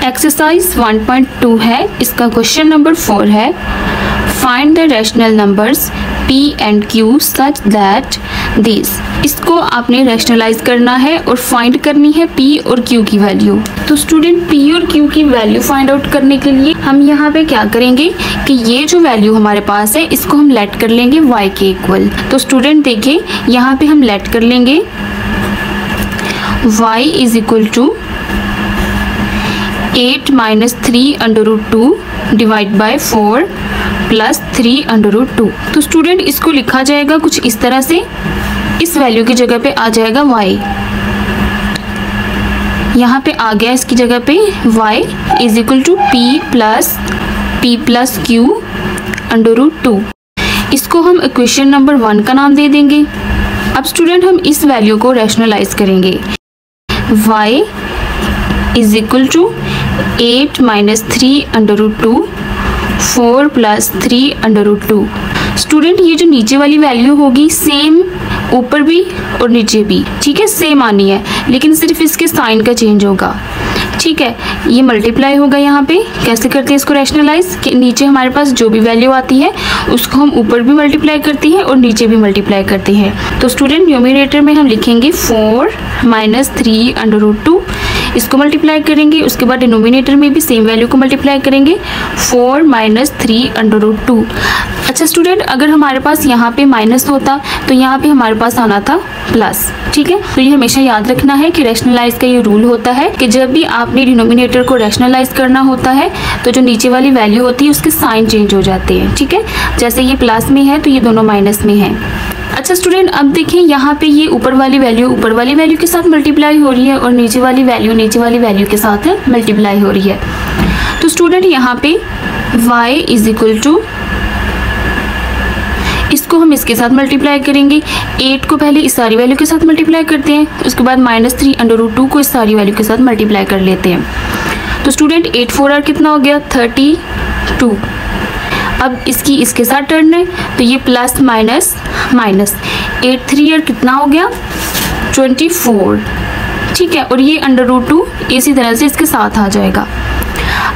Exercise 1.2 है, इसका question number 4 है। Find the rational numbers p and q such that this. इसको आपने रैशनलाइज करना है और फाइंड करनी है p और q की वैल्यू। तो स्टूडेंट p और q की वैल्यू फाइंड आउट करने के लिए हम यहाँ पे क्या करेंगे कि ये जो वैल्यू हमारे पास है इसको हम लेट कर लेंगे y के इक्वल। तो स्टूडेंट देखिए यहाँ पे हम लेट कर लेंगे y is equal to 8 minus 3√2 divide by 4 plus 3√2। तो स्टूडेंट इसको लिखा जाएगा कुछ इस तरह से, इस वैल्यू की जगह पे आ जाएगा y, यहाँ पे आ गया इसकी जगह पे y is equal to p plus q √2। इसको हम इक्वेशन नंबर 1 का नाम दे देंगे। अब स्टूडेंट हम इस वैल्यू को रैशनलाइज करेंगे। y is equal to 8 minus 3√2 4 plus 3√2। Student ये जो नीचे वाली वैल्यू होगी सेम ऊपर भी और नीचे भी, ठीक है, सेम आनी है, लेकिन सिर्फ इसके साइन का चेंज होगा। ठीक है, ये मल्टीप्लाई होगा। यहाँ पे कैसे करते हैं इसको रैशनलाइज कि नीचे हमारे पास जो भी वैल्यू आती है उसको हम ऊपर भी मल्टीप्लाई करते हैं और नीचे भी मल्टीप्लाई करते हैं। तो स्टूडेंट न्यूमरेटर में हम लिखेंगे 4 माइनस 3√2, इसको मल्टीप्लाई करेंगे। उसके बाद डिनोमिनेटर में भी सेम वैल्यू को मल्टीप्लाई करेंगे 4 माइनस 3√2। अच्छा स्टूडेंट, अगर हमारे पास यहाँ पे माइनस होता तो यहाँ पे हमारे पास आना था प्लस। ठीक है, तो ये हमेशा याद रखना है कि रैशनलाइज का ये रूल होता है कि जब भी आपने डिनोमिनेटर को रैशनलाइज करना होता है तो जो नीचे वाली वैल्यू होती है उसके साइन चेंज हो जाते हैं। ठीक है, जैसे ये प्लस में है तो ये दोनों माइनस में है। अच्छा स्टूडेंट, अब देखें यहाँ पे ये ऊपर वाली वैल्यू के साथ मल्टीप्लाई हो रही है और नीचे वाली वैल्यू के साथ मल्टीप्लाई हो रही है। तो स्टूडेंट यहाँ पे y इज इक्वल टू, इसको हम इसके साथ मल्टीप्लाई करेंगे। 8 को पहले इस सारी वैल्यू के साथ मल्टीप्लाई करते हैं, उसके बाद माइनस 3√2 को इस सारी वैल्यू के साथ मल्टीप्लाई कर लेते हैं। तो स्टूडेंट 8 4 कितना हो गया 32। अब इसके साथ टर्न है तो ये प्लस माइनस 8 3 कितना हो गया 24। ठीक है, और ये √2 इसी तरह से इसके साथ आ जाएगा।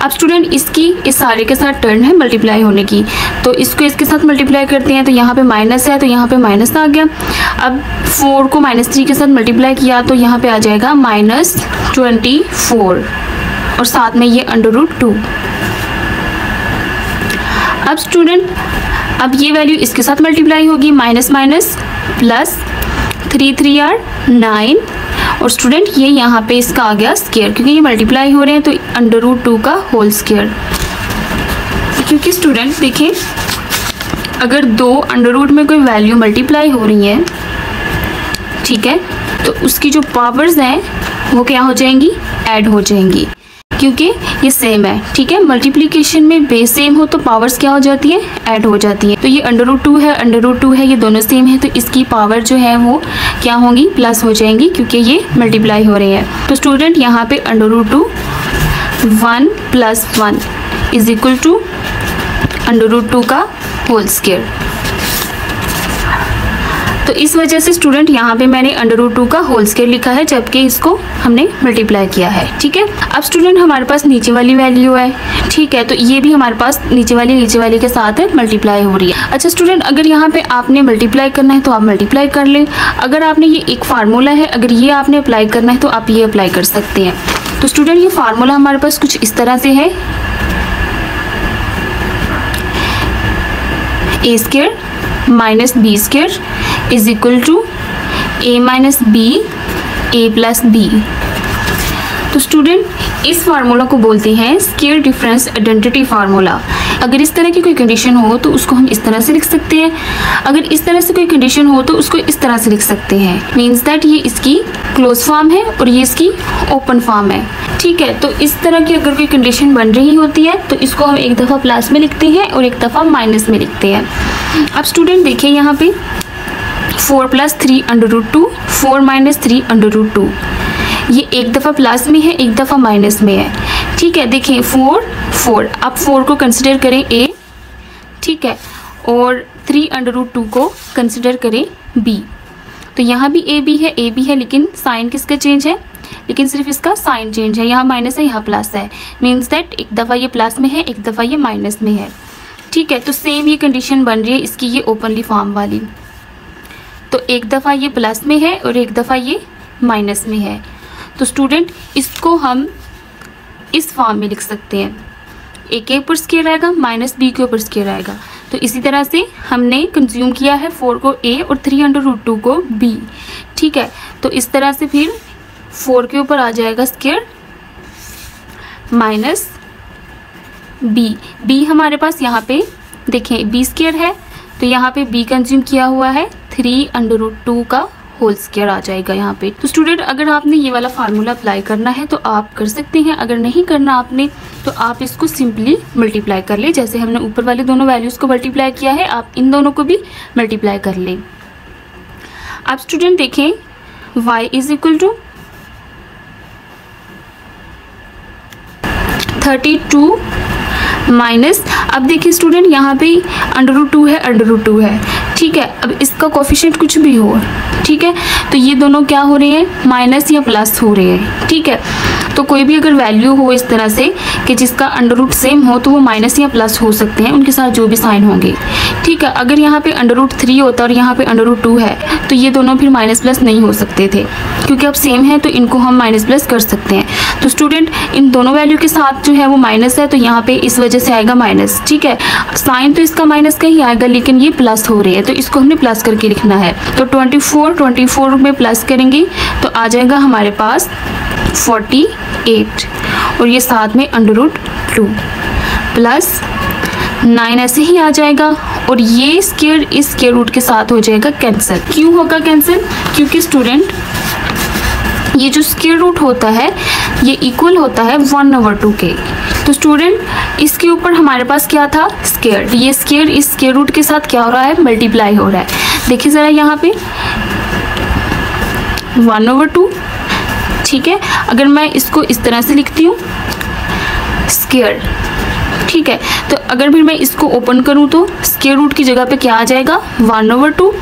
अब स्टूडेंट इसकी इस सारे के साथ टर्न है मल्टीप्लाई होने की, तो इसको इसके साथ मल्टीप्लाई करते हैं तो यहाँ पे माइनस है तो यहाँ पे माइनस आ गया। अब 4 को -3 के साथ मल्टीप्लाई किया तो यहाँ पे आ जाएगा -24 और साथ में ये √2। अब स्टूडेंट अब ये वैल्यू इसके साथ मल्टीप्लाई होगी, माइनस प्लस 3 3 9 और स्टूडेंट ये यहाँ पे इसका आ गया स्क्वायर, क्योंकि ये मल्टीप्लाई हो रहे हैं तो √2 का होल स्क्वायर। क्योंकि स्टूडेंट देखें अगर दो अंडर में कोई वैल्यू मल्टीप्लाई हो रही है, ठीक है, तो उसकी जो पावर्स हैं वो क्या हो जाएंगी, ऐड हो जाएंगी, क्योंकि ये सेम है। ठीक है, मल्टीप्लिकेशन में बेस सेम हो तो पावर्स क्या हो जाती है, ऐड हो जाती है। तो ये √2 है, ये दोनों सेम है तो इसकी पावर जो है वो क्या होंगी, प्लस हो जाएंगी, क्योंकि ये मल्टीप्लाई हो रहे हैं। तो स्टूडेंट यहाँ पे √2 1 + 1 इज इक्वल टू √2 का होल स्क्वायर। तो इस वजह से स्टूडेंट यहाँ पे मैंने √2 का होल स्क्वायर लिखा है, जबकि इसको हमने मल्टीप्लाई किया है। ठीक है, अब स्टूडेंट हमारे पास नीचे वाली वैल्यू है, ठीक है, तो ये भी हमारे पास नीचे वाली के साथ मल्टीप्लाई हो रही है। अच्छा स्टूडेंट, अगर यहाँ पे आपने मल्टीप्लाई करना है तो आप मल्टीप्लाई कर लें। अगर आपने ये एक फार्मूला है, अगर ये आपने अप्लाई करना है तो आप ये अप्लाई कर सकते हैं। तो स्टूडेंट ये फार्मूला हमारे पास कुछ इस तरह से है, a² - b² is equal to a - b a + b। तो स्टूडेंट इस फार्मूला को बोलते हैं स्क्वायर डिफरेंस आइडेंटिटी फार्मूला। अगर इस तरह की कोई कंडीशन हो तो उसको हम इस तरह से लिख सकते हैं, अगर इस तरह से कोई कंडीशन हो तो उसको इस तरह से लिख सकते हैं। मीन्स दैट ये इसकी क्लोज फॉर्म है और ये इसकी ओपन फॉर्म है। ठीक है, तो इस तरह की अगर कोई कंडीशन बन रही होती है तो इसको हम एक दफ़ा प्लस में लिखते हैं और एक दफ़ा माइनस में लिखते हैं। अब स्टूडेंट देखिए यहाँ पे 4 + 3√2 4 - 3√2, ये एक दफ़ा प्लस में है, एक दफ़ा माइनस में है। ठीक है, देखिए 4 अब 4 को कंसिडर करें a, ठीक है, और 3√2 को कंसिडर करें b। तो यहाँ भी a b है, लेकिन साइन किसका चेंज है, लेकिन सिर्फ इसका साइन चेंज है, यहाँ माइनस है यहाँ प्लस है, मीन्स दैट एक दफ़ा ये प्लस में है एक दफ़ा ये माइनस में है। ठीक है, तो सेम ये कंडीशन बन रही है इसकी ये ओपनली फॉर्म वाली। तो एक दफ़ा ये प्लस में है और एक दफ़ा ये माइनस में है। तो स्टूडेंट इसको हम इस फॉर्म में लिख सकते हैं, ए के ऊपर स्क्वायर आएगा माइनस बी के ऊपर स्क्वायर आएगा। तो इसी तरह से हमने कंज्यूम किया है 4 को ए और 3√2 को बी। ठीक है, तो इस तरह से फिर 4 के ऊपर आ जाएगा स्क्वायर माइनस बी। बी हमारे पास यहाँ पे देखें बी स्क्वायर है, तो यहाँ पे बी कंज्यूम किया हुआ है 3√2 का होल स्क्वायर आ जाएगा यहाँ पे। तो स्टूडेंट अगर आपने ये वाला फार्मूला अप्लाई करना है तो आप कर सकते हैं, अगर नहीं करना आपने तो आप इसको सिंपली मल्टीप्लाई कर ले। जैसे हमने ऊपर वाले दोनों वैल्यूज़ को मल्टीप्लाई किया है, आप इन दोनों को भी मल्टीप्लाई कर लें। आप स्टूडेंट देखें y is equal to 32 minus, अब देखिए स्टूडेंट यहाँ पे √2 है √2 है। ठीक है, अब इसका कोफिशिएंट कुछ भी हो, ठीक है, तो ये दोनों क्या हो रहे हैं माइनस या प्लस हो रहे हैं। ठीक है, तो कोई भी अगर वैल्यू हो इस तरह से कि जिसका अंडर सेम हो तो वो माइनस या प्लस हो सकते हैं, उनके साथ जो भी साइन होंगे। ठीक है, अगर यहाँ पे √3 होता और यहाँ पे √2 है तो ये दोनों फिर माइनस प्लस नहीं हो सकते थे, क्योंकि अब सेम है तो इनको हम माइनस प्लस कर सकते हैं। तो स्टूडेंट इन दोनों वैल्यू के साथ जो है वो माइनस है, तो यहाँ पे इस वजह से आएगा माइनस। ठीक है, साइन तो इसका माइनस का ही आएगा लेकिन ये प्लस हो रही है तो इसको हमने प्लस करके लिखना है। तो 24 में प्लस करेंगे तो आ जाएगा हमारे पास 48 और ये साथ में √2 प्लस 9 ऐसे ही आ जाएगा और ये स्क्वायर इस स्क्वायर रूट के साथ हो जाएगा कैंसिल। क्यों होगा कैंसिल? क्योंकि स्टूडेंट ये जो स्क्वायर रूट होता है ये इक्वल होता है 1/2 के। तो स्टूडेंट इसके ऊपर हमारे पास क्या था स्क्वायर, ये स्क्वायर इस स्क्वायर रूट के साथ क्या हो रहा है मल्टीप्लाई हो रहा है। देखिए ज़रा यहाँ पे 1/2। ठीक है, अगर मैं इसको इस तरह से लिखती हूँ स्क्वायर, ठीक है, तो अगर फिर मैं इसको ओपन करूँ तो स्क्वायर रूट की जगह पे क्या आ जाएगा 1/2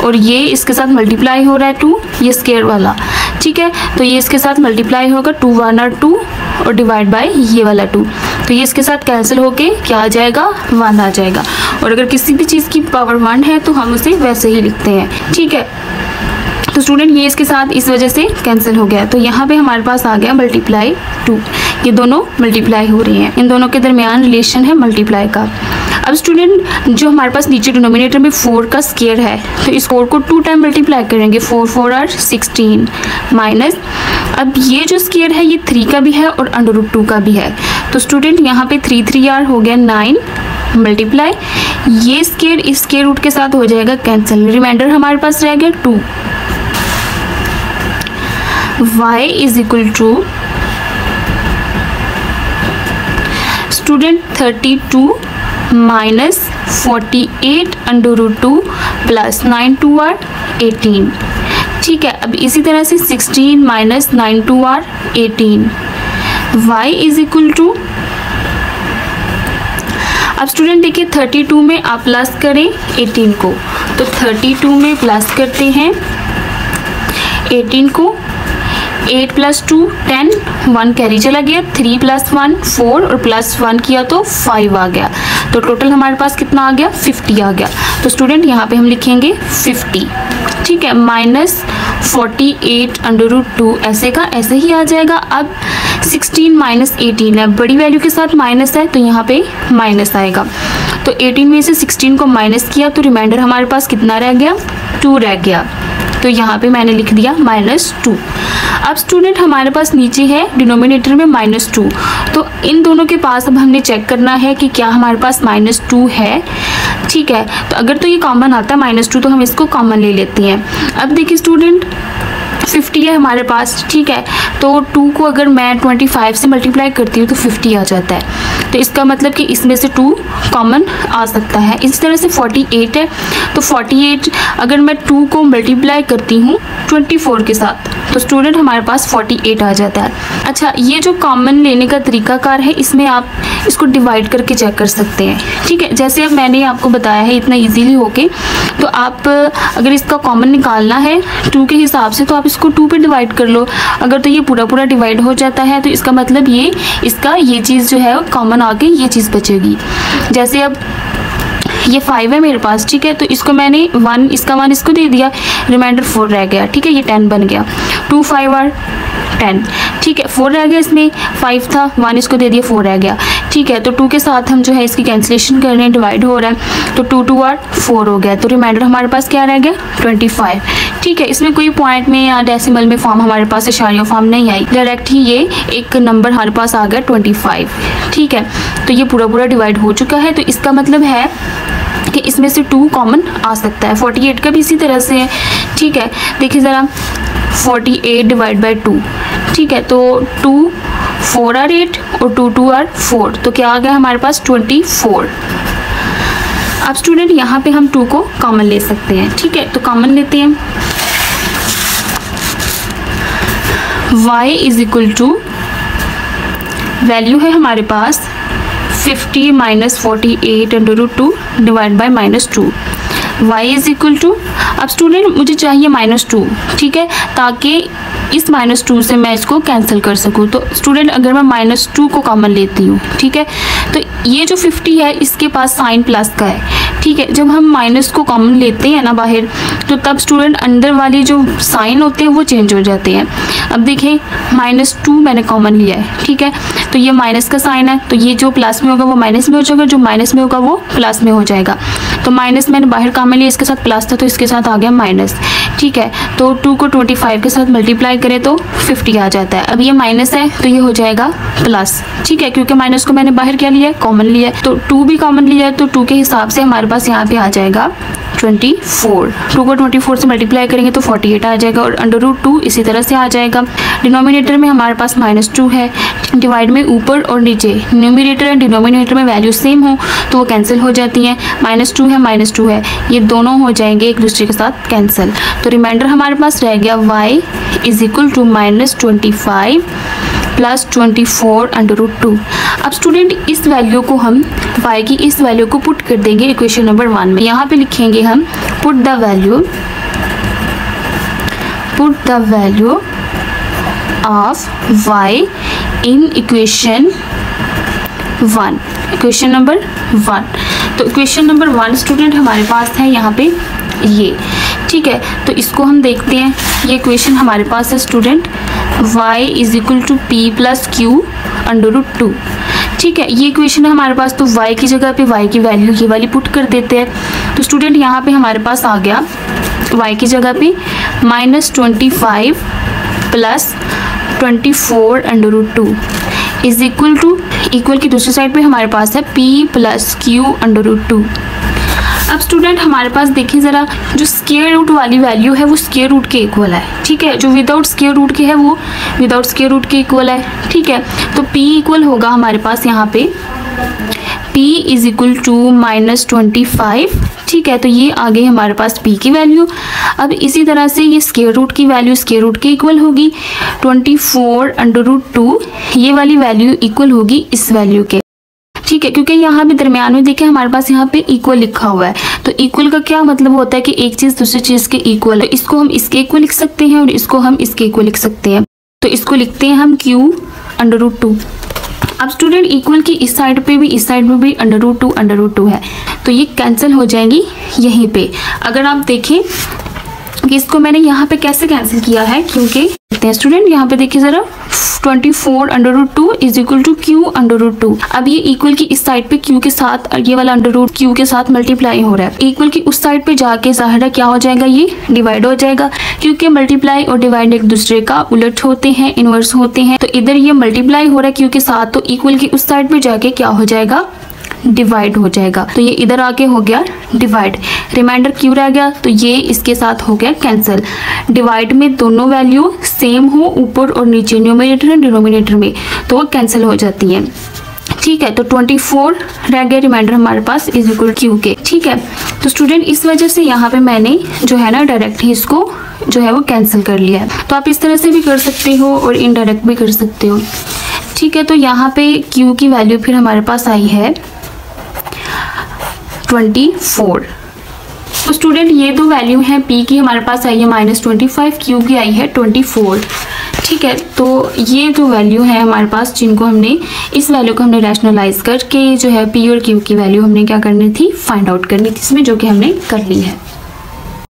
और ये इसके साथ मल्टीप्लाई हो रहा है 2, ये स्क्वायर वाला। ठीक है, तो ये इसके साथ मल्टीप्लाई होगा 2 1 और 2 और डिवाइड बाय ये वाला 2, तो ये इसके साथ कैंसिल होके क्या आ जाएगा 1 आ जाएगा। और अगर किसी भी चीज़ की पावर 1 है तो हम उसे वैसे ही लिखते हैं। ठीक है, तो स्टूडेंट ये इसके साथ इस वजह से कैंसिल हो गया, तो यहाँ पे हमारे पास आ गया मल्टीप्लाई 2। ये दोनों मल्टीप्लाई हो रही हैं, इन दोनों के दरमियान रिलेशन है मल्टीप्लाई का। अब स्टूडेंट जो हमारे पास नीचे डिनोमिनेटर में 4 का स्क्वायर है तो इस 4 को 2 टाइम मल्टीप्लाई करेंगे, 4 4 आर 16 माइनस, अब ये जो स्क्वायर है ये 3 का भी है और √2 का भी है। तो स्टूडेंट यहाँ पे 3 3 आर हो गया 9 मल्टीप्लाई, ये स्क्वायर इस स्क्वायर रूट के साथ हो जाएगा कैंसिल, रिमाइंडर हमारे पास रह गया 2। y is equal to student 32 minus 48/2 plus 9 2 are 18। ठीक है, अब इसी तरह से 16 minus 9 2 are 18। y is equal to, अब स्टूडेंट देखिए 32 में आप प्लस करें 18 को, तो 32 में प्लस करते हैं 18 को, 8 + 2 10, 1 कैरी चला गया, 3 + 1 4 और +1 किया तो 5 आ गया। तो टोटल हमारे पास कितना आ गया 50 आ गया। तो स्टूडेंट यहाँ पे हम लिखेंगे 50। ठीक है, माइनस 48/2 ऐसे का ऐसे ही आ जाएगा। अब 16 माइनस 18 है, बड़ी वैल्यू के साथ माइनस है तो यहाँ पे माइनस आएगा। तो 18 में से 16 को माइनस किया तो रिमाइंडर हमारे पास कितना रह गया 2 रह गया। तो यहाँ पे मैंने लिख दिया -2। अब स्टूडेंट हमारे पास नीचे है डिनोमिनेटर में -2, तो इन दोनों के पास अब हमने चेक करना है कि क्या हमारे पास -2 है। ठीक है, तो अगर तो ये कॉमन आता है -2 तो हम इसको कॉमन ले लेते हैं। अब देखिए स्टूडेंट 50 है हमारे पास, ठीक है, तो 2 को अगर मैं 25 से मल्टीप्लाई करती हूँ तो 50 आ जाता है। तो इसका मतलब कि इसमें से 2 कॉमन आ सकता है। इस तरह से 48 है, तो 48 अगर मैं 2 को मल्टीप्लाई करती हूँ 24 के साथ तो स्टूडेंट हमारे पास 48 आ जाता है। अच्छा, ये जो कॉमन लेने का तरीकाकार है इसमें आप इसको डिवाइड करके चेक कर सकते हैं। ठीक है, जैसे अब मैंने आपको बताया है इतना ईजीली होके, तो आप अगर इसका कॉमन निकालना है 2 के हिसाब से तो आप इसको 2 पे डिवाइड कर लो। अगर तो ये पूरा पूरा डिवाइड हो जाता है तो इसका मतलब ये चीज़ जो है कॉमन आके ये चीज़ बचेगी। जैसे अब ये 5 है मेरे पास, ठीक है, तो इसको मैंने 1 इसको दे दिया, रिमाइंडर 4 रह गया, ठीक है, ये 10 बन गया। 2 5 आर 10, ठीक है, 4 रह गया, इसमें 5 था, 1 इसको दे दिया, 4 रह गया, ठीक है। तो 2 के साथ हम जो है इसकी कैंसिलेशन कर रहे हैं, डिवाइड हो रहा है, तो 2 2 आर 4 हो गया, तो रिमाइंडर हमारे पास क्या रह गया 25, ठीक है। इसमें कोई पॉइंट में या डेसिमल में फॉर्म हमारे पास इशारिया फॉर्म नहीं आई, डायरेक्ट ही ये एक नंबर हमारे पास आ गया 25, ठीक है। तो ये पूरा पूरा डिवाइड हो चुका है, तो इसका मतलब है कि इसमें से 2 कॉमन आ सकता है। 48 का भी इसी तरह से है, ठीक है। देखिए ज़रा 48 डिवाइड बाई 2, ठीक है, तो 2 4 आर 8 और 2 2 आर 4, तो क्या आ गया हमारे पास 24। अब स्टूडेंट यहाँ पे हम 2 को कॉमन ले सकते हैं, ठीक है, तो कॉमन लेते हैं। y is equal to value है हमारे पास 50 minus 48 under root 2 divide by -2। y is equal to, अब स्टूडेंट मुझे चाहिए -2, ठीक है, ताकि इस -2 से मैं इसको कैंसिल कर सकूँ। तो स्टूडेंट अगर मैं -2 को कॉमन लेती हूँ, ठीक है, तो ये जो 50 है इसके पास साइन प्लस का है, ठीक है। जब हम माइनस को कॉमन लेते हैं ना बाहर, तो तब स्टूडेंट अंदर वाले जो साइन होते हैं वो चेंज हो जाते हैं। अब देखें -2 मैंने कॉमन लिया है, ठीक है, तो ये माइनस का साइन है, तो ये जो प्लस में होगा वो माइनस में हो जाएगा, जो माइनस में होगा वो प्लस में हो जाएगा। तो माइनस मैंने बाहर कॉमन लिया, इसके साथ प्लस था तो इसके साथ आ गया माइनस, ठीक है। तो 2 को 25 के साथ मल्टीप्लाई करें तो 50 आ जाता है। अब ये माइनस है तो ये हो जाएगा प्लस, ठीक है, क्योंकि माइनस को मैंने बाहर क्या लिया है, कॉमन लिया है, तो 2 भी कॉमन लिया है, तो 2 के हिसाब से हमारे पास यहाँ पे आ जाएगा 24। 2 को 24 से मल्टीप्लाई करेंगे तो 48 आ जाएगा, और अंडर रूट 2 इसी तरह से आ जाएगा। डिनोमिनेटर में हमारे पास -2 है, डिवाइड में ऊपर और नीचे न्यूमरेटर एंड डिनोमिनेटर में वैल्यू सेम हो तो वो कैंसिल हो जाती हैं। -2 है -2 है, ये दोनों हो जाएंगे एक दूसरे के साथ कैंसिल। तो रिमाइंडर हमारे पास रह गया y is equal to -25 plus 24 under root 2। अब स्टूडेंट इस वैल्यू को हम y की इस वैल्यू को पुट कर देंगे इक्वेशन नंबर 1 में। यहाँ पे लिखेंगे हम put the value of y in equation 1, equation number 1। तो इक्वेशन नंबर 1 स्टूडेंट हमारे पास है यहाँ पे ये, ठीक है, तो इसको हम देखते हैं। ये इक्वेशन हमारे पास है student y is equal to p plus q under root 2, ठीक है, ये इक्वेशन है हमारे पास। तो y की जगह पे y की वैल्यू ये वाली पुट कर देते हैं। तो स्टूडेंट यहाँ पे हमारे पास आ गया y की जगह पे -25 plus 24 under root 2 is equal to, equal की दूसरी साइड पे हमारे पास है p plus q under root 2। अब स्टूडेंट हमारे पास देखिए ज़रा, जो स्क्वायर रूट वाली वैल्यू है वो स्क्वायर रूट के इक्वल है, ठीक है, जो विदाउट स्क्वायर रूट के है वो विदाउट स्क्वायर रूट के इक्वल है, ठीक है। तो p इक्वल होगा हमारे पास यहाँ पे p इज इक्वल टू -25, ठीक है, तो ये आ गई हमारे पास p की वैल्यू। अब इसी तरह से ये स्क्वायर रूट की वैल्यू स्क्वायर रूट के इक्वल होगी, 24 अंडर रूट 2 ये वाली वैल्यू इक्वल होगी इस वैल्यू के, ठीक है, क्योंकि यहाँ पे दरमियान में देखिए हमारे पास यहाँ पे इक्वल लिखा हुआ है। तो इक्वल का क्या मतलब होता है कि एक चीज़ दूसरी चीज़ के इक्वल है। तो इसको हम इसके इक्वल लिख सकते हैं और इसको हम इसके इक्वल लिख सकते हैं। तो इसको लिखते हैं हम q अंडर रूट 2। अब स्टूडेंट इक्वल की इस साइड पे भी इस साइड में भी अंडर रूट 2 है, तो ये कैंसिल हो जाएंगी यहीं पे। अगर आप देखें कि इसको मैंने यहाँ पे कैसे कैंसिल किया है, क्योंकि स्टूडेंट यहाँ पे देखिए ज़रा 24 under root 2 is equal to q under root 2। अब ये इक्वल की इस साइड पे क्यू के साथ ये वाला अंडर रूट क्यू के साथ मल्टीप्लाई हो रहा है। इक्वल की उस साइड पे जाके ज़ाहिर है क्या हो जाएगा, ये डिवाइड हो जाएगा, क्योंकि मल्टीप्लाई और डिवाइड एक दूसरे का उलट होते हैं, इनवर्स होते हैं। तो इधर ये मल्टीप्लाई हो रहा है क्यू के साथ, तो इक्वल की उस साइड पे जाके क्या हो जाएगा, डिवाइड हो जाएगा। तो ये इधर आके हो गया डिवाइड, रिमाइंडर क्यों रह गया, तो ये इसके साथ हो गया कैंसिल। डिवाइड में दोनों वैल्यू सेम हो ऊपर और नीचे, न्यूमरेटर एंड डिनोमिनेटर में, तो वो कैंसिल हो जाती हैं, ठीक है। तो 24 रह गया रिमाइंडर हमारे पास इज इक्वल क्यू के, ठीक है। तो स्टूडेंट इस वजह से यहाँ पे मैंने जो है ना डायरेक्ट ही इसको जो है वो कैंसिल कर लिया है। तो आप इस तरह से भी कर सकते हो और इनडायरेक्ट भी कर सकते हो, ठीक है। तो यहाँ पे क्यू की वैल्यू फिर हमारे पास आई है 24, तो स्टूडेंट ये दो वैल्यू हैं, पी की हमारे पास आई है -25, क्यू की आई है 24। ठीक है, तो ये जो वैल्यू है हमारे पास, जिनको हमने इस वैल्यू को हमने रैशनलाइज करके जो है पी और क्यू की वैल्यू हमने क्या करनी थी, फाइंड आउट करनी थी इसमें, जो कि हमने कर ली है।